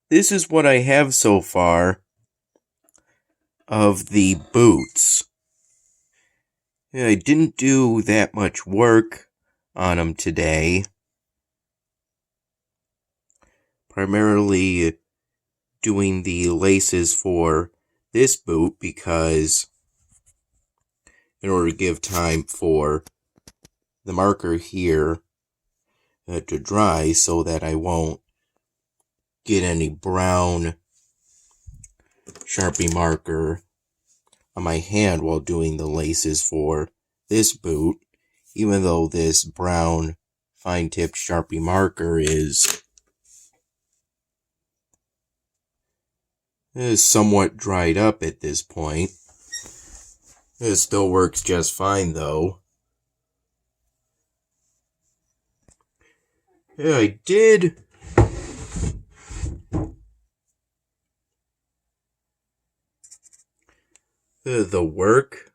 This is what I have so far of the boots. I didn't do that much work on them today. Primarily doing the laces for this boot because in order to give time for the marker here to dry so that I won't get any brown Sharpie marker on my hand while doing the laces for this boot, even though this brown fine-tipped Sharpie marker is somewhat dried up at this point. It still works just fine though. Yeah, I did the work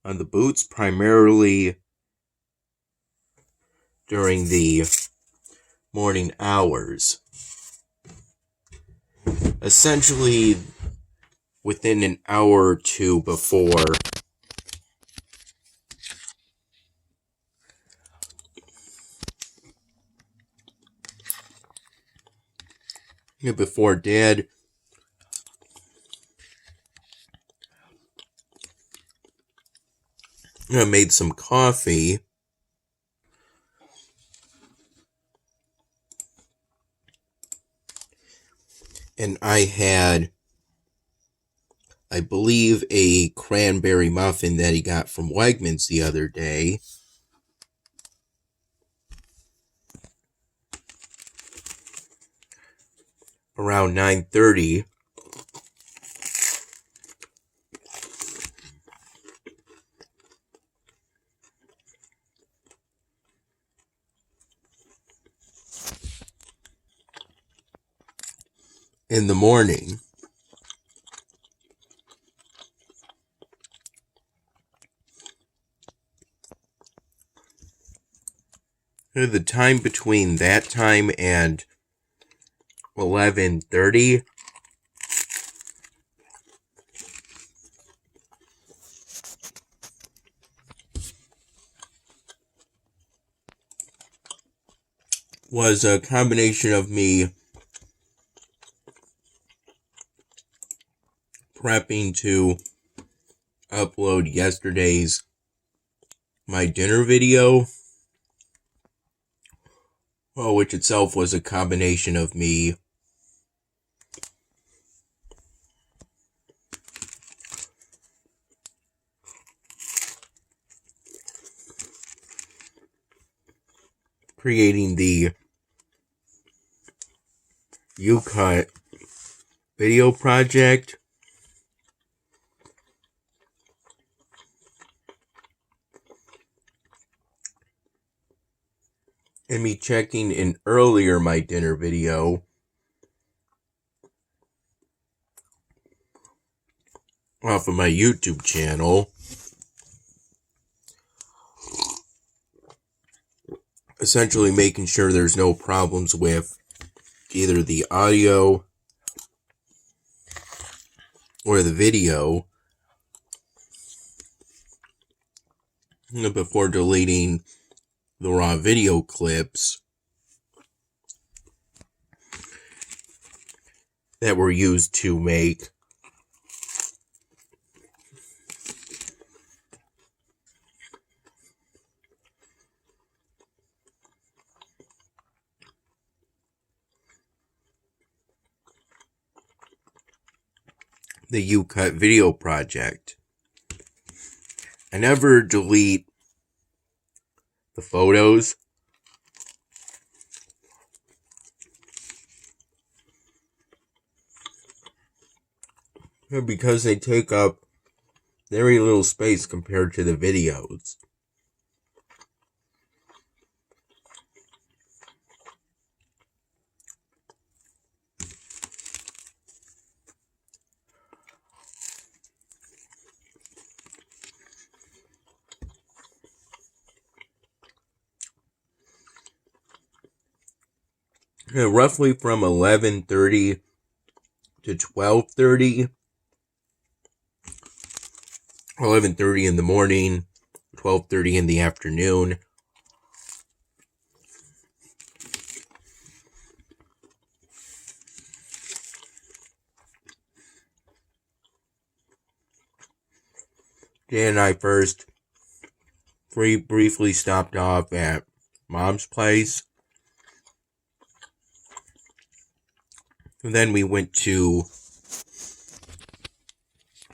on the boots primarily during the morning hours. Essentially within an hour or two before Dad made some coffee. And I had, I believe, a cranberry muffin that he got from Wegmans the other day. Around 9:30. In the morning. The time between that time and 11:30 was a combination of me prepping to upload yesterday's my dinner video, which itself was a combination of me creating the U-Cut video project, and me checking an earlier my dinner video off of my YouTube channel, essentially making sure there's no problems with either the audio or the video before deleting the raw video clips that were used to make the U-Cut video project. I never delete the photos because they take up very little space compared to the videos. Roughly from 11:30 to 12:30, 11:30 in the morning, 12:30 in the afternoon. Dan and I first briefly stopped off at Mom's place. And then we went to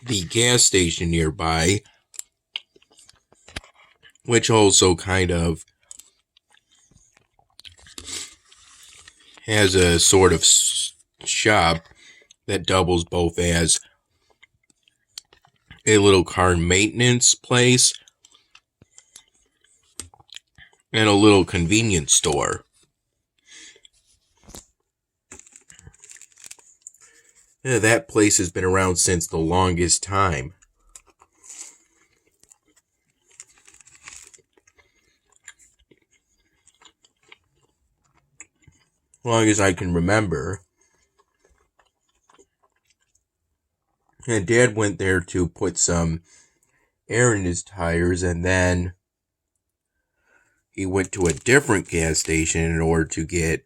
the gas station nearby, which also kind of has a sort of shop that doubles both as a little car maintenance place and a little convenience store. Yeah, that place has been around since the longest time. As long as I can remember. And Dad went there to put some air in his tires, and then he went to a different gas station in order to get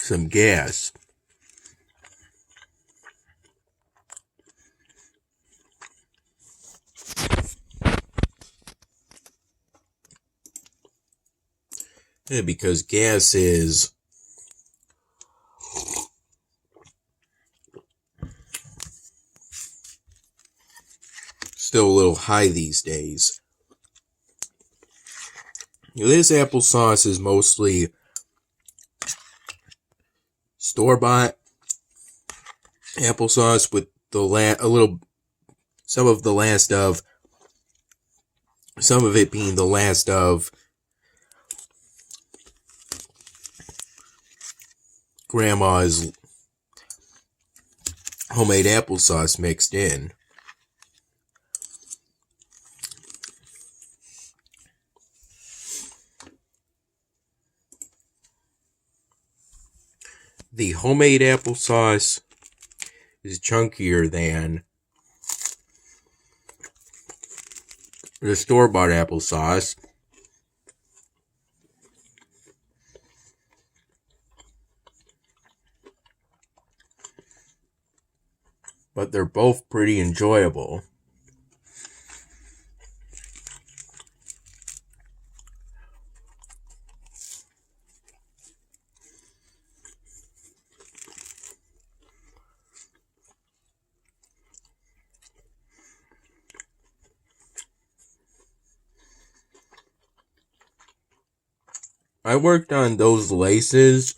some gas. Yeah, because gas is still a little high these days. This applesauce is mostly store-bought applesauce with some of it being the last of Grandma's homemade applesauce mixed in. The homemade applesauce is chunkier than the store-bought applesauce. But they're both pretty enjoyable. I worked on those laces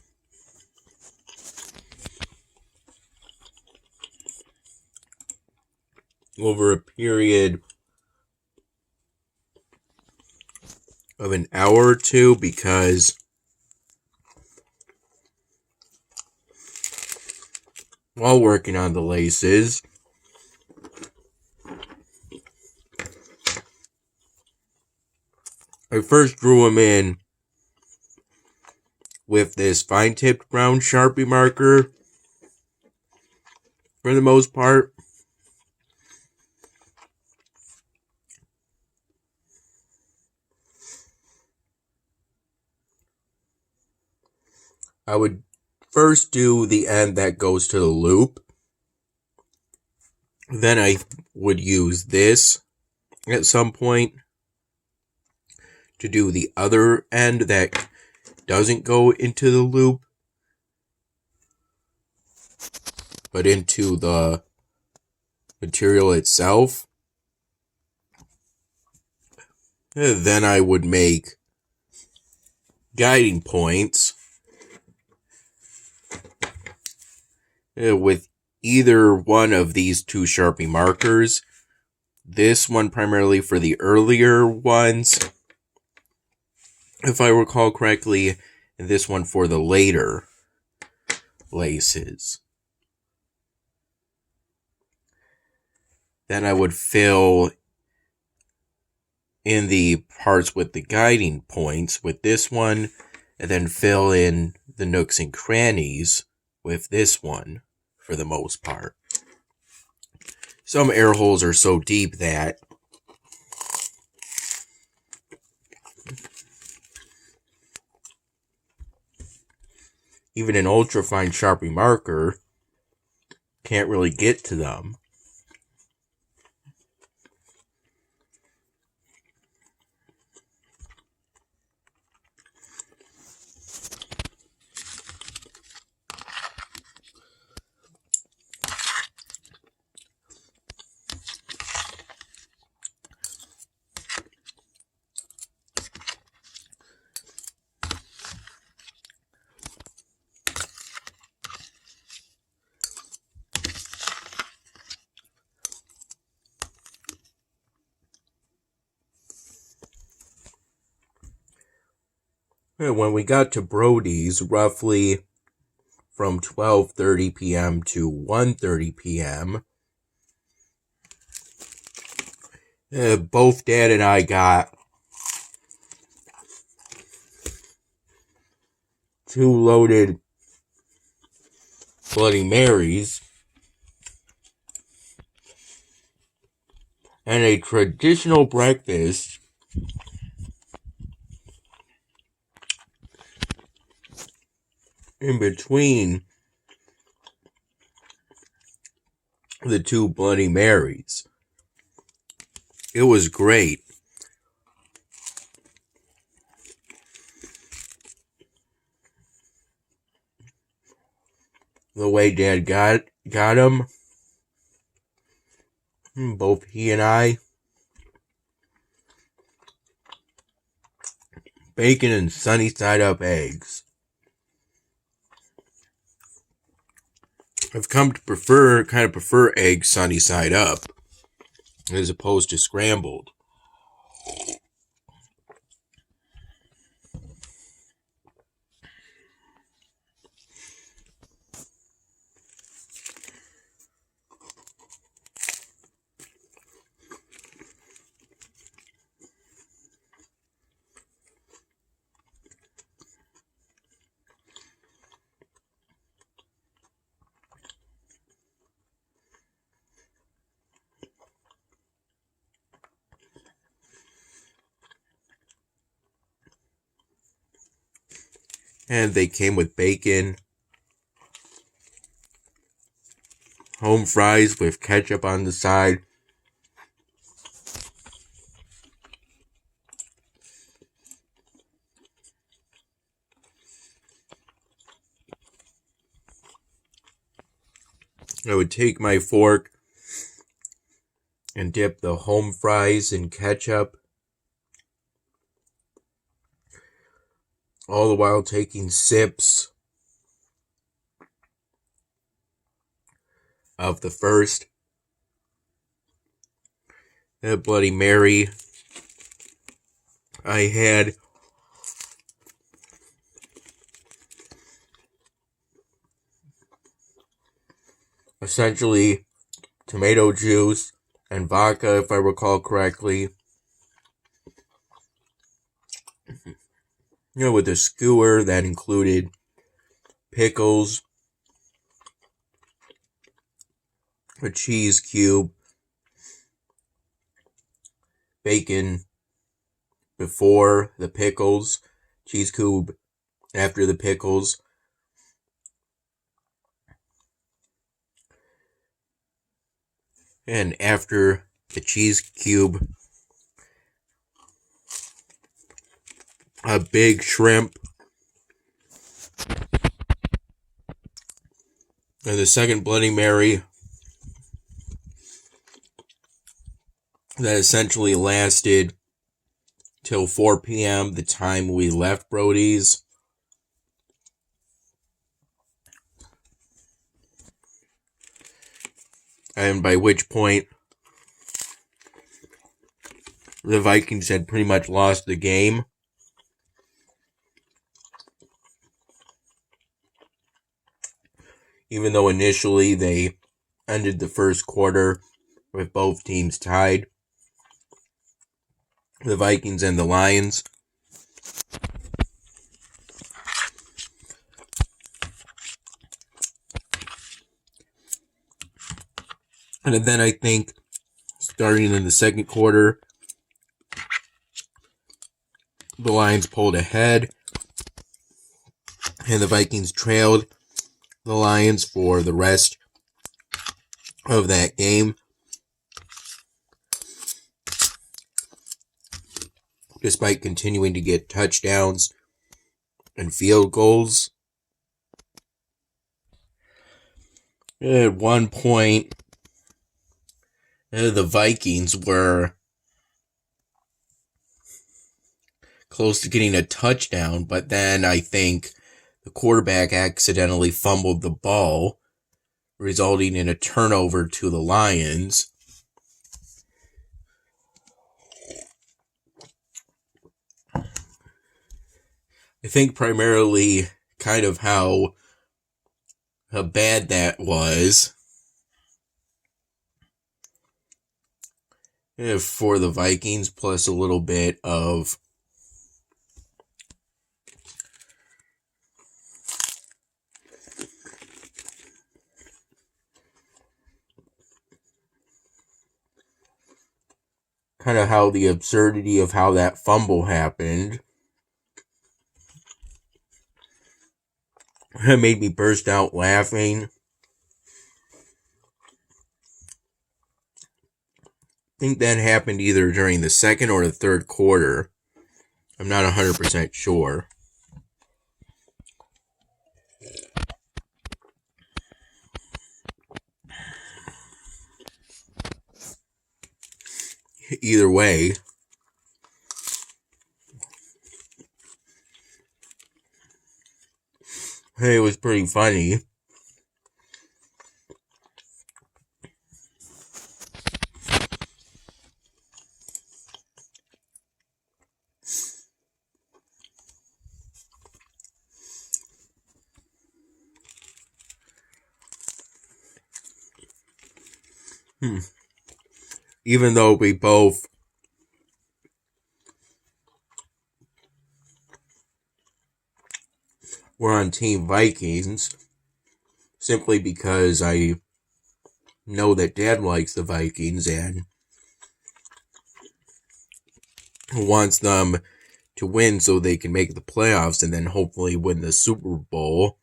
over a period of an hour or two because while working on the laces, I first drew them in with this fine-tipped brown Sharpie marker for the most part. I would first do the end that goes to the loop. Then I would use this at some point to do the other end that doesn't go into the loop. but into the material itself. Then I would make guiding points with either one of these two Sharpie markers. This one primarily for the earlier ones, if I recall correctly, and this one for the later laces. Then I would fill in the parts with the guiding points with this one, and then fill in the nooks and crannies with this one for the most part. Some air holes are so deep that even an ultra-fine Sharpie marker can't really get to them. When we got to Brody's, roughly from 12:30 p.m. to 1:30 p.m., both Dad and I got 2 loaded Bloody Marys and a traditional breakfast in between the 2 Bloody Marys. It was great. The way Dad got them, both he and I, bacon and sunny side up eggs. I've come to prefer eggs sunny side up as opposed to scrambled. And they came with bacon, home fries with ketchup on the side, I would take my fork and dip the home fries in ketchup, all the while taking sips of the first Bloody Mary I had. Essentially tomato juice and vodka, if I recall correctly. With a skewer that included pickles, a cheese cube, bacon before the pickles, cheese cube after the pickles. And after the cheese cube, a big shrimp, And the second Bloody Mary that essentially lasted till 4 p.m., the time we left Brody's. And by which point the Vikings had pretty much lost the game. Even though initially they ended the first quarter with both teams tied, the Vikings and the Lions. And then I think starting in the second quarter, the Lions pulled ahead and the Vikings trailed the Lions for the rest of that game, despite continuing to get touchdowns and field goals. At one point, the Vikings were close to getting a touchdown, but then I think the quarterback accidentally fumbled the ball, resulting in a turnover to the Lions. I think primarily kind of how bad that was for the Vikings, plus a little bit of kind of how the absurdity of how that fumble happened. It made me burst out laughing. I think that happened either during the second or the third quarter. I'm not 100% sure. Either way, it was pretty funny. Even though we both were on Team Vikings, simply because I know that Dad likes the Vikings and wants them to win so they can make the playoffs and then hopefully win the Super Bowl.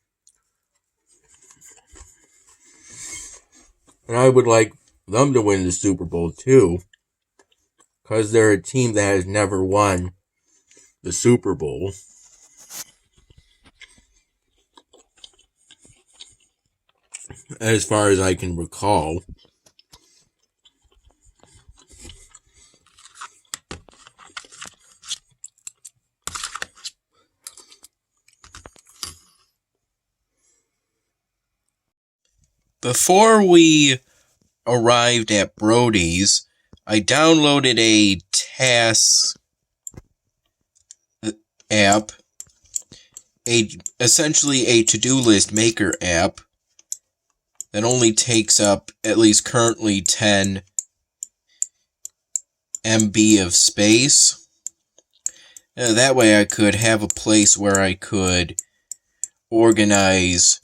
And I would like them to win the Super Bowl too, because they're a team that has never won the Super Bowl. As far as I can recall. Before we arrived at Brody's, I downloaded a task app, essentially a to-do list maker app that only takes up, at least currently, 10 MB of space. That way I could have a place where I could organize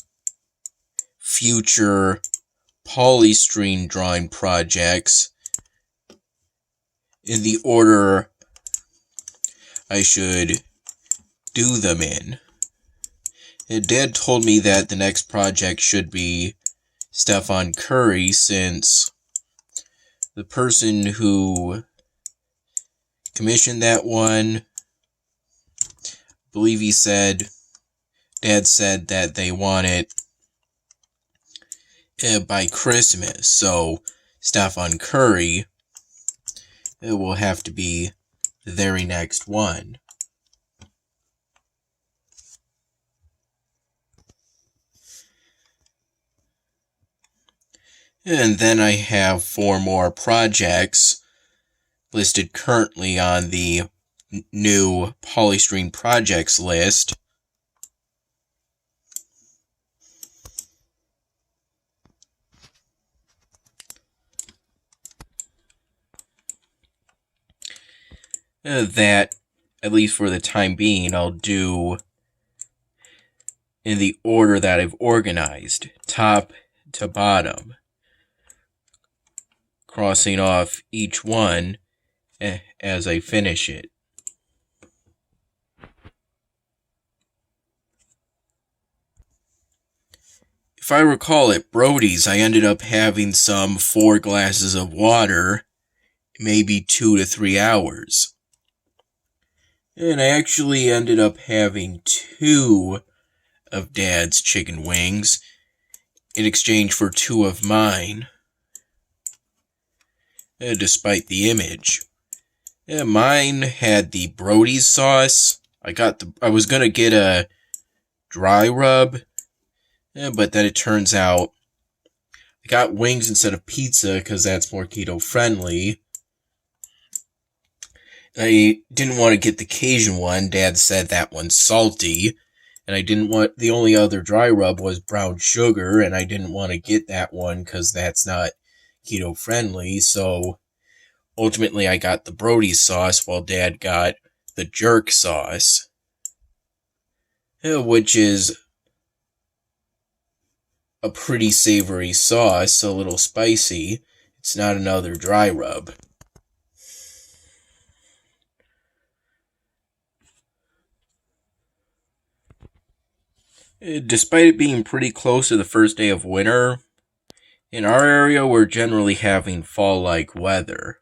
future polystream drawing projects in the order I should do them in. And Dad told me that the next project should be Stephen Curry, since the person who commissioned that one, I believe Dad said that they want it by Christmas. So Stephen Curry, it will have to be the very next one. And then I have 4 more projects listed currently on the new Polystream projects list. That, at least for the time being, I'll do in the order that I've organized, top to bottom, crossing off each one as I finish it. If I recall at Brody's, I ended up having some 4 glasses of water, maybe 2 to 3 hours. And I actually ended up having 2 of Dad's chicken wings in exchange for 2 of mine, despite the image. Mine had the Brody's sauce. I was gonna get a dry rub, but then it turns out I got wings instead of pizza because that's more keto friendly. I didn't want to get the Cajun one. Dad said that one's salty. And I didn't want, the only other dry rub was brown sugar, and I didn't want to get that one because that's not keto friendly. So ultimately I got the Brody sauce while Dad got the jerk sauce, which is a pretty savory sauce, a little spicy. It's not another dry rub. Despite it being pretty close to the first day of winter, in our area we're generally having fall-like weather.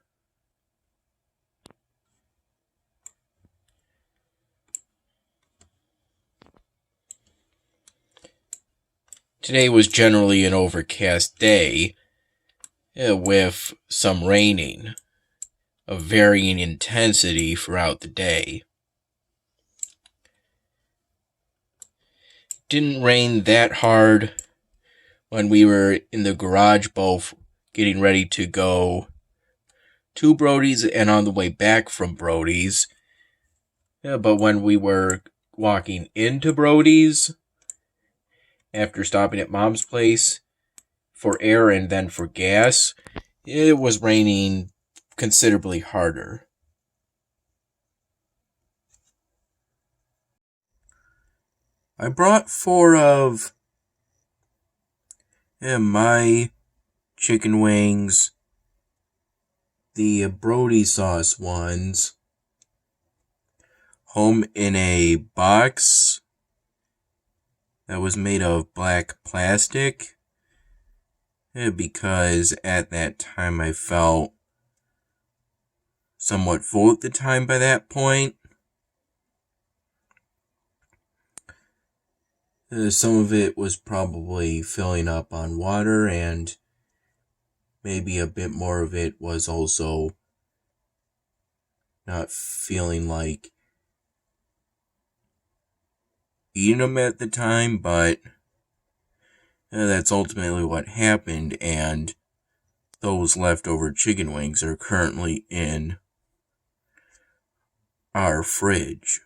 Today was generally an overcast day, with some raining of varying intensity throughout the day. Didn't rain that hard when we were in the garage both getting ready to go to Brody's and on the way back from Brody's. But when we were walking into Brody's, after stopping at Mom's place for air and then for gas, it was raining considerably harder. I brought 4 of my chicken wings, the Brody sauce ones, home in a box that was made of black plastic, because at that time I felt somewhat full at the time by that point. Some of it was probably filling up on water, and maybe a bit more of it was also not feeling like eating them at the time, but that's ultimately what happened, and those leftover chicken wings are currently in our fridge.